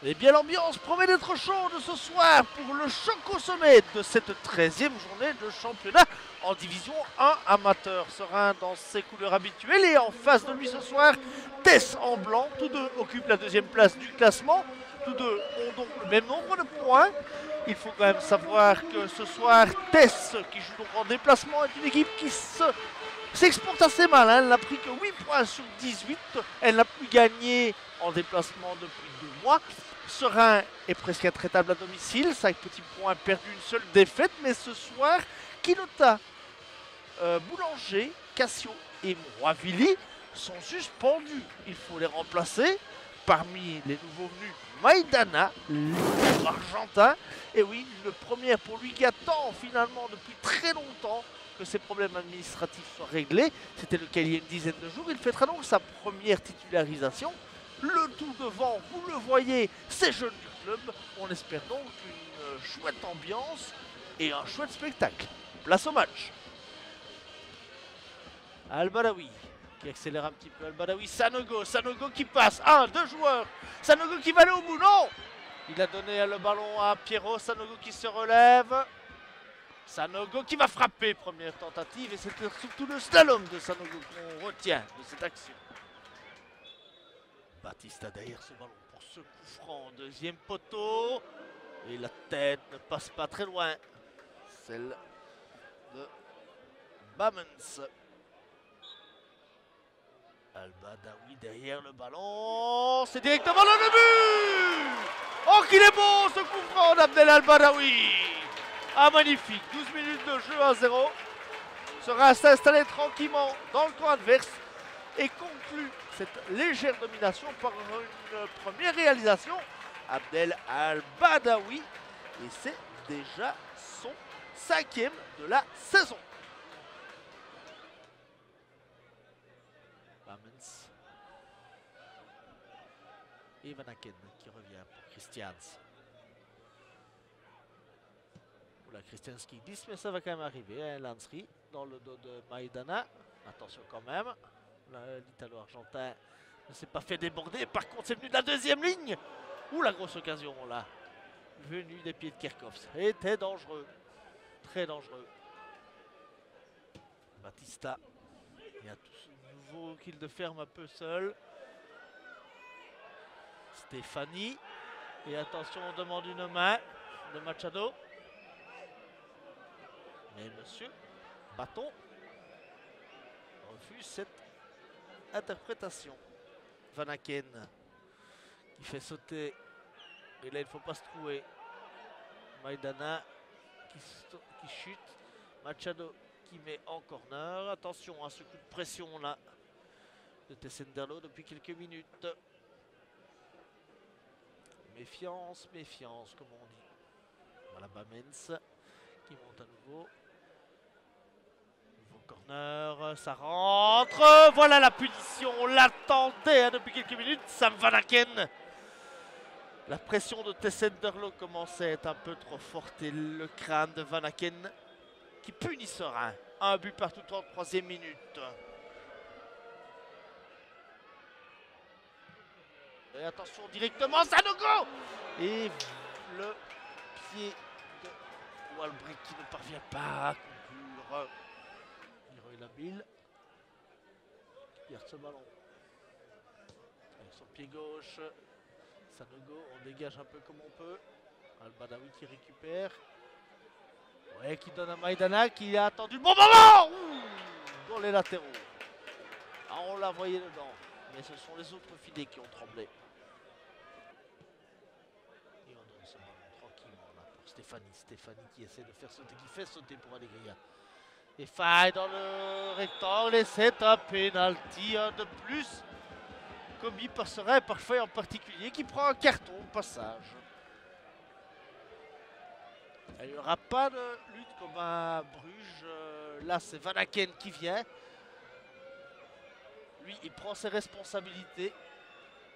Eh bien, l'ambiance promet d'être chaude ce soir pour le choc au sommet de cette 13e journée de championnat en division 1 amateur. Serein dans ses couleurs habituelles et en face de lui ce soir, Tess en blanc. Tous deux occupent la deuxième place du classement. Tous deux ont donc le même nombre de points. Il faut quand même savoir que ce soir, Tess, qui joue donc en déplacement, est une équipe qui s'exporte assez mal. Elle n'a pris que 8 points sur 18. Elle n'a plus gagné en déplacement depuis 2 mois. Serein est presque intraitable à domicile, 5 petits points perdus, une seule défaite, mais ce soir, Kinota, Boulanger, Cassio et Moivili sont suspendus. Il faut les remplacer. Parmi les nouveaux venus, Maïdana, l'argentin. Et oui, une première pour lui qui attend finalement depuis très longtemps que ses problèmes administratifs soient réglés. C'était le cas il y a une dizaine de jours. Il fêtera donc sa première titularisation. Le tout devant, vous le voyez, ces jeunes du club. On espère donc une chouette ambiance et un chouette spectacle. Place au match. Al-Badawi qui accélère un petit peu. Al-Badawi, Sanogo qui passe. 1, 2 joueurs. Sanogo qui va aller au bout. Non! Il a donné le ballon à Pierrot. Sanogo qui se relève. Sanogo qui va frapper. Première tentative. Et c'est surtout le slalom de Sanogo qu'on retient de cette action. Batista derrière ce ballon pour ce coup franc. Deuxième poteau. Et la tête ne passe pas très loin. Celle de Bamens. Al-Badawi derrière le ballon. C'est directement dans le but. Oh qu'il est beau ce coup franc d'Abdel Al-Badawi. Ah magnifique. 12 minutes de jeu à 0. Sera s'installer tranquillement dans le camp adverse. Et conclut cette légère domination par une première réalisation. Abdel Al-Badawi. Et c'est déjà son 5e de la saison. Bamens. Et Van Aken qui revient pour Christians. Oula, Christians qui glisse, mais ça va quand même arriver. Hein, Lansri dans le dos de Maïdana. Attention quand même. L'Italo-Argentin ne s'est pas fait déborder. Par contre, c'est venu de la deuxième ligne. Ouh, la grosse occasion là. Venu des pieds de Kirchhoff. C'était dangereux. Très dangereux. Batista. Il y a tout ce nouveau qu'il de ferme un peu seul. Stéphanie. Et attention, on demande une main de Machado. Mais monsieur Bâton refuse cette interprétation. Van Aken qui fait sauter. Et là, il ne faut pas se trouver. Maïdana qui chute. Machado qui met en corner. Attention à ce coup de pression là de Tessenderlo depuis quelques minutes. Méfiance, méfiance comme on dit. Voilà Bamens qui monte à nouveau. Nouveau corner, ça rentre. Voilà la punition, on l'attendait hein, depuis quelques minutes. Sam Van Aken. La pression de Tessenderlo commençait à être un peu trop forte et le crâne de Van Aken qui punit Serein. Un but partout en 3e minute. Et attention directement, Sanogo. Et le pied de Walbrick qui ne parvient pas à conclure. Leroy Labille qui perd ce ballon. Avec son pied gauche. Sanogo, on dégage un peu comme on peut. Al-Badawi qui récupère. Ouais, qui donne à Maïdana qui a attendu le bon moment. Dans les latéraux. Ah, on l'a voyé dedans. Mais ce sont les autres filets qui ont tremblé. Et on donne ce ballon tranquillement là pour Stéphanie. Stéphanie qui essaie de faire sauter, qui fait sauter pour Allegria. Et faille dans le rectangle et c'est un penalty, un de plus. Kobe passerait parfait en particulier qui prend un carton au passage. Il n'y aura pas de lutte comme à Bruges. Là, c'est Van Aken qui vient. Lui, il prend ses responsabilités.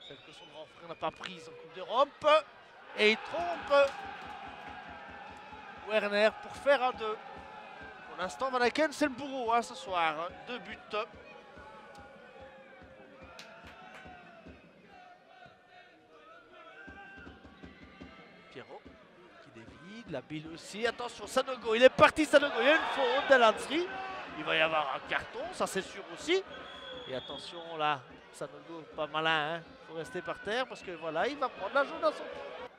Celle que son grand frère n'a pas prise en Coupe d'Europe. Et il trompe Werner pour faire un 2. Pour l'instant, Van Aken, c'est le bourreau hein, ce soir. 2 buts. Pierrot qui dévie, la bille aussi. Attention, Sanogo, il est parti Sanogo, il y a une faute d'Alansri. Il va y avoir un carton, ça c'est sûr aussi. Et attention là, Sanogo, pas malin, hein. Faut rester par terre parce que voilà, il va prendre la jaune à son tour.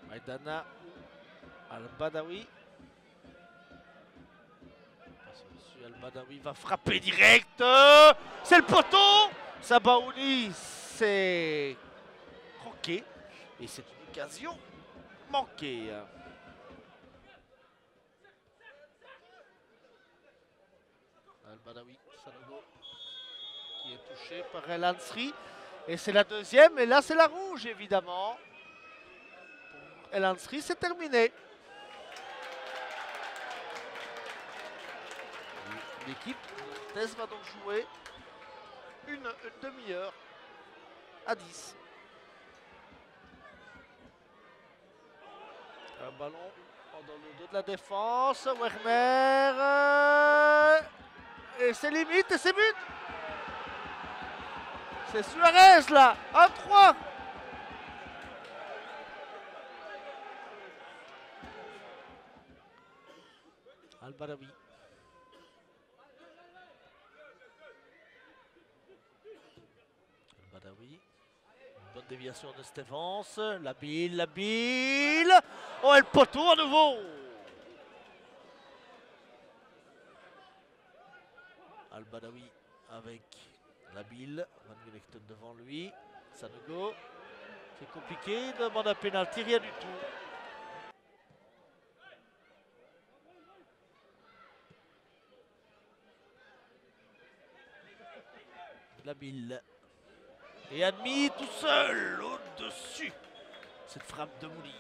Maïdana ou Al-Badawi. Al-Badawi va frapper direct. C'est le poteau. Sabaouni s'est croqué. Et c'est une occasion manquée. Al-Badawi, Sanogo, qui est touché par El Ansri. Et c'est la deuxième. Et là, c'est la rouge, évidemment. Pour El Ansri, c'est terminé. L'équipe Tess va donc jouer une demi-heure à 10. Un ballon dans le dos de la défense. Werner. Et c'est limite et c'est but. C'est Suarez là. 1-3. Al-Badawi. Badawi, bonne déviation de Stephens, la bille, oh, et le poteau à nouveau. Al-Badawi avec la bille, Van Gulekten devant lui, Sanogo, c'est compliqué, il demande un pénalty, rien du tout. La bille. Et admis tout seul au-dessus. Cette frappe de Mouli.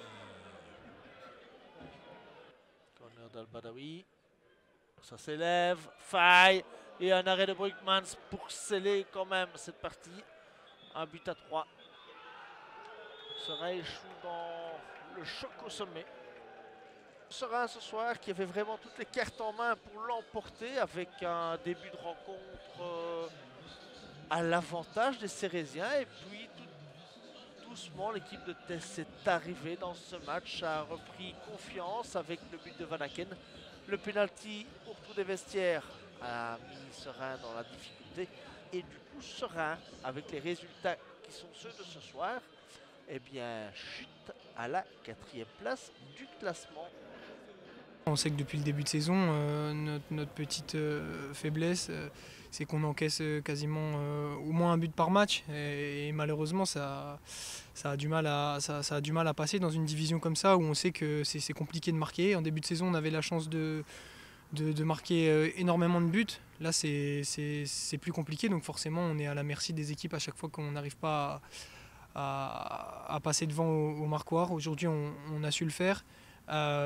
Corner d'Al-Badawi. Ça s'élève. Faille. Et un arrêt de Brugmans pour sceller quand même cette partie. Un but à 3. Sera échoue dans le choc au sommet. Sera ce soir qui avait vraiment toutes les cartes en main pour l'emporter avec un début de rencontre à l'avantage des Cérésiens. Et puis tout doucement l'équipe de Tess est arrivée dans ce match, a repris confiance avec le but de Van Aken. Le penalty au retour des vestiaires a mis Serein dans la difficulté. Et du coup Serein, avec les résultats qui sont ceux de ce soir, eh bien chute à la 4e place du classement. On sait que depuis le début de saison, notre petite faiblesse, c'est qu'on encaisse quasiment au moins un but par match. Et malheureusement, ça a du mal à passer dans une division comme ça, où on sait que c'est compliqué de marquer. En début de saison, on avait la chance de marquer énormément de buts. Là, c'est plus compliqué, donc forcément, on est à la merci des équipes à chaque fois qu'on n'arrive pas à passer devant au marquoir. Aujourd'hui, on a su le faire.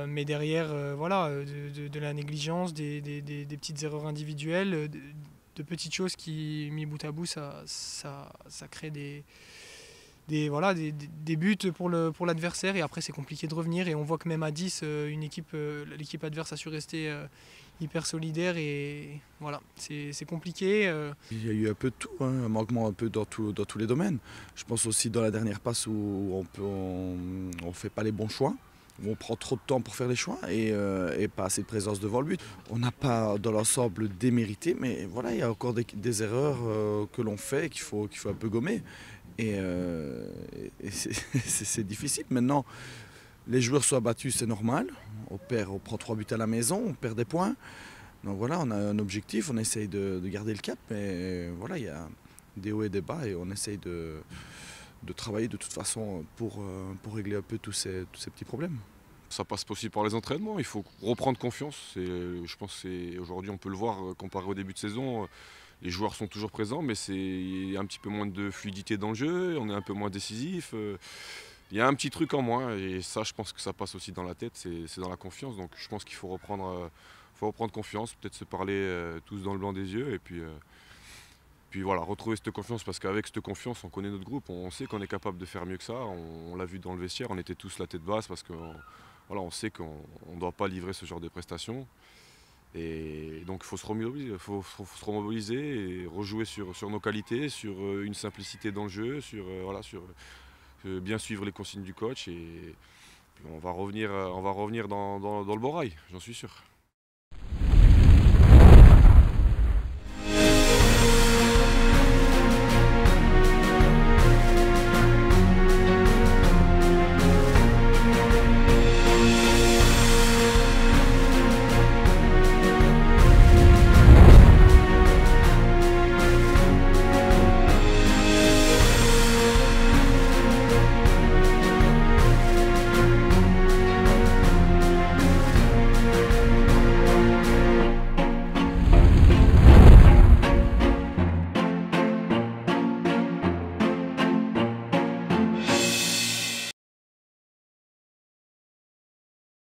Mais derrière, voilà, de la négligence, des petites erreurs individuelles, de petites choses qui, mis bout à bout, ça crée des buts pour l'adversaire. Et après, c'est compliqué de revenir. Et on voit que même à 10, l'équipe adverse a su rester hyper solidaire. Et voilà, c'est compliqué. Il y a eu un peu de tout, hein, un manquement un peu dans tous les domaines. Je pense aussi dans la dernière passe où on fait pas les bons choix. On prend trop de temps pour faire les choix et pas assez de présence devant le but. On n'a pas dans l'ensemble démérité, mais voilà, il y a encore des erreurs que l'on fait et qu'il faut un peu gommer. Et c'est difficile. Maintenant, les joueurs sont abattus, c'est normal. On prend 3 buts à la maison, on perd des points. Donc voilà, on a un objectif, on essaye de garder le cap, mais voilà, il y a des hauts et des bas et on essaye de travailler de toute façon pour régler un peu tous ces petits problèmes. Ça passe aussi par les entraînements, il faut reprendre confiance. Je pense qu'aujourd'hui on peut le voir comparé au début de saison, les joueurs sont toujours présents mais il y a un petit peu moins de fluidité dans le jeu, on est un peu moins décisif. Il y a un petit truc en moins et ça je pense que ça passe aussi dans la tête, c'est dans la confiance. Donc je pense qu'il faut reprendre confiance, peut-être se parler tous dans le blanc des yeux et puis voilà, retrouver cette confiance parce qu'avec cette confiance, on connaît notre groupe, on sait qu'on est capable de faire mieux que ça. On l'a vu dans le vestiaire, on était tous la tête basse parce qu'on voilà, on sait qu'on ne doit pas livrer ce genre de prestations. Et donc il faut se remobiliser et rejouer sur nos qualités, sur une simplicité dans le jeu, sur bien suivre les consignes du coach et puis on va revenir dans le bon rail, j'en suis sûr.